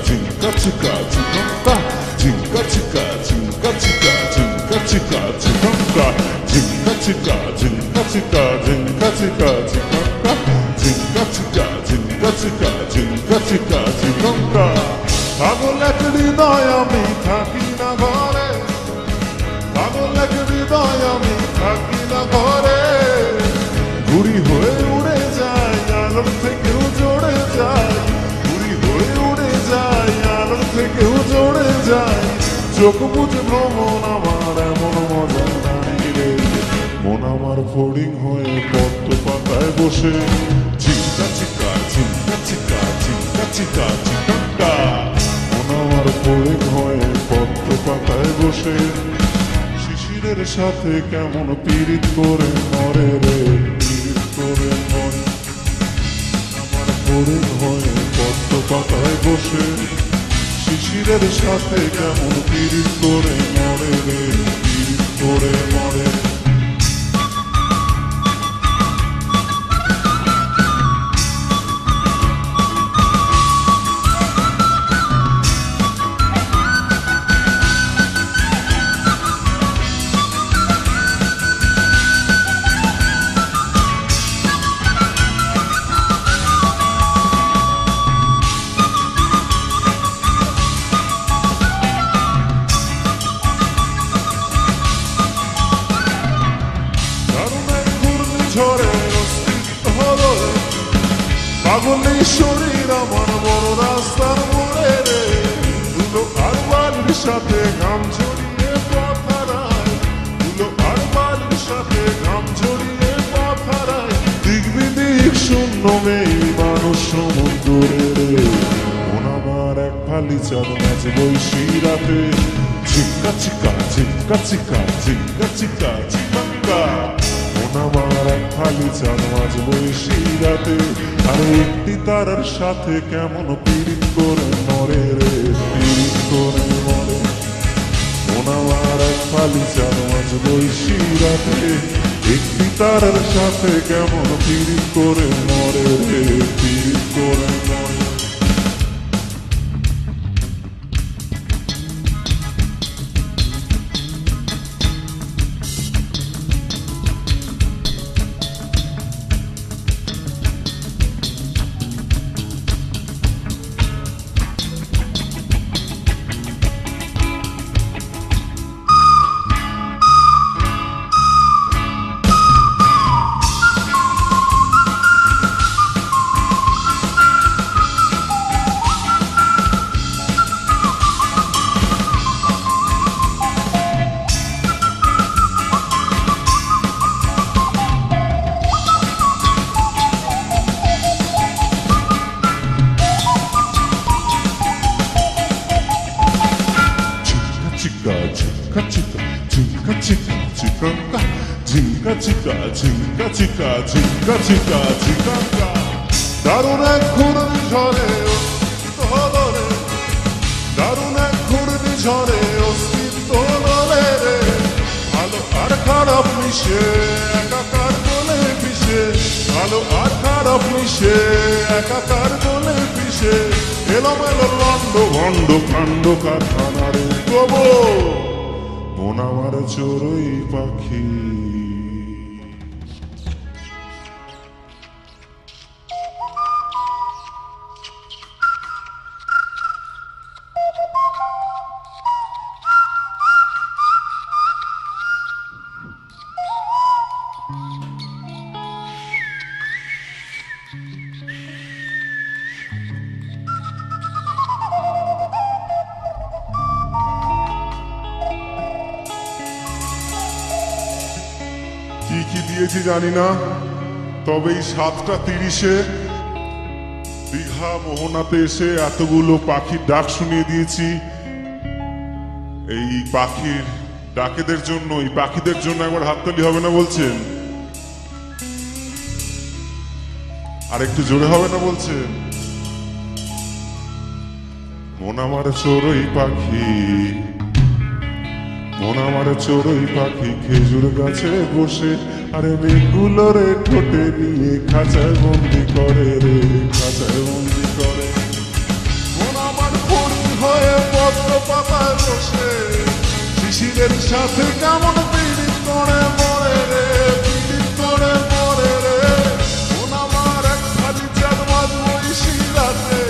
ঝিঙ্কা চিকা ঝিঙ্কা ঝিঙ্কা চিকা ঝিঙ্কা চিকা ঝিঙ্কা চিকা ঝিঙ্কা ঝিঙ্কা চিকা ঝিঙ্কা চিকা ঝিঙ্কা চিকা ঝিঙ্কা ঝিঙ্কা চিকা ঝিঙ্কা চিকা ঝিঙ্কা চিকা ঝিঙ্কা পাগল এক হৃদয় আমি থাকি না ঘরে পাগল এক হৃদয় আমি থাকি না ঘরে ঘুরি হয়ে উড়ে যায় আলোর থেকেও জোরে যায় ঘুরি হয়ে উড়ে যায় আলোর থেকেও জোরে যায় চোখ বুঝে ভ্রমণ আমার এমন মজা নাই রে মন আমার ফড়িং হয়ে পদ্ম পাতায় বসে ঝিঙ্কা চিকা ঝিঙ্কা চিকা ঝিঙ্কা চিকা ঝিঙ্কা মন আমার ফড়িং হয়ে পদ্ম পাতায় বসে শিশিরের সাথে কেমন পীড়িত করে মরে রে পীড়িত করে মরে আমার ফড়িং হয়ে পদ্ম পাতায় বসে শিশিরের সাথে কেমন পীড়িত করে মরে রে পীড়িত করে মরে ঝরে অস্তিত্ব হলো পাগলের শরীর আমার বড় রাস্তার মোড়ে রে ধুলো আর বালির সাথে ঘাম ঝরিয়ে পথ হারায় ধুলো আর বালির সাথে ঘাম ঝরিয়ে পথ হারায় দিক বিদিক শূন্য মেয়ে মানুষ সমুদ্রে রে মন আমার এক ফালি চাঁদ মাঝে বৈশী রাতে ঝিঙ্কা চিকা ঝিঙ্কা চিকা ঝিঙ্কা চিকা ঝিঙ্কা আমার এক খালি চাঁদ মাঝ বৈশী রাতে আর একটি তারার সাথে কেমন পীড়িত করে মরে রে পীড়িত করে মরে মন আমার এক খালি চাঁদ মাঝ বৈশী রাতে একটি তারার সাথে কেমন পীড়িত করে মরে রে পীড়িত করে মরে ঝিঙ্কা চিকা ঝিঙ্কা চিকা ঝিঙ্কা ঝিঙ্কা চিকা ঝিঙ্কা চিকা ঝিঙ্কা চিকা ঝিঙ্কা দারুণ এক ঘূর্ণিঝড়ে অস্তিত্ব হলো রে দারুণ এক ঘূর্ণিঝড়ে অস্তিত্ব হলো রে ভালো আর খারাপ মিশে একাকার বলে পিষে ভালো আর খারাপ মিশে একাকার বলে পিষে এলোমেলো লন্ড ভণ্ড কাণ্ড কারখানার গবো মন আমার চড়ুই পাখি কি দিয়েছি জানি না তবে এই 7:30-এ দীঘা মোহনাতে এসে এতগুলো পাখির ডাক শুনিয়ে দিয়েছি এই পাখির ডাকেদের জন্য এই পাখিদের জন্য একবার হাততালি হবে না বলছেন আর একটু জোরে হবে না বলছেন মন আমার চড়ুই পাখি মন আমার চড়ুই পাখি খেজুর গাছে বসে আরে মেঘগুলোরে ঠোঁটে নিয়ে খাঁচায় বন্দি করে রে খাঁচায় বন্দি করে মন আমার হয়ে পদ্ম পাতায় বসে শিশিরের সাথে কেমন পীড়িত করে মরে রে, পীড়িত করে মরে রে। মন আমার এক খালি চাঁদ মাঝ বৈশি রাতে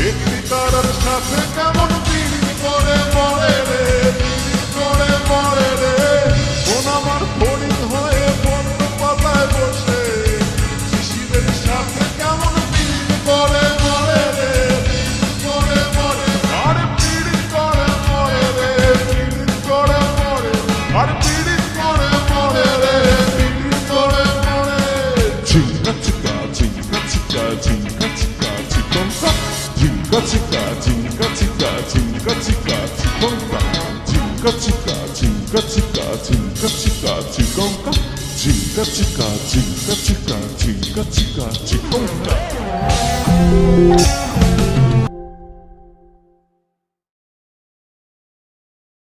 একটি তারার সাথে কেমন পীড়িত করে মরে রে, পীড়িত করে মরে রে। মন আমার ফড়িং হয়ে পদ্ম পাতায় বসে শিশিরের সাথে কেমন পীড়িত করে মরে রে, পীড়িত করে মরে। আর পীড়িত করে মরে রে, পীড়িত করে মরে। আর পীড়িত করে মরে রে, পীড়িত করে মরে। Chinga chika, chinga chika, chinga chika, chikonka. Chinga chika, chinga chika, chinga chika, chikonka. Chinga chika, chinga chika, chinga chika, chikonka. Chinga chika, chinga chika, chinga chika, chikonka.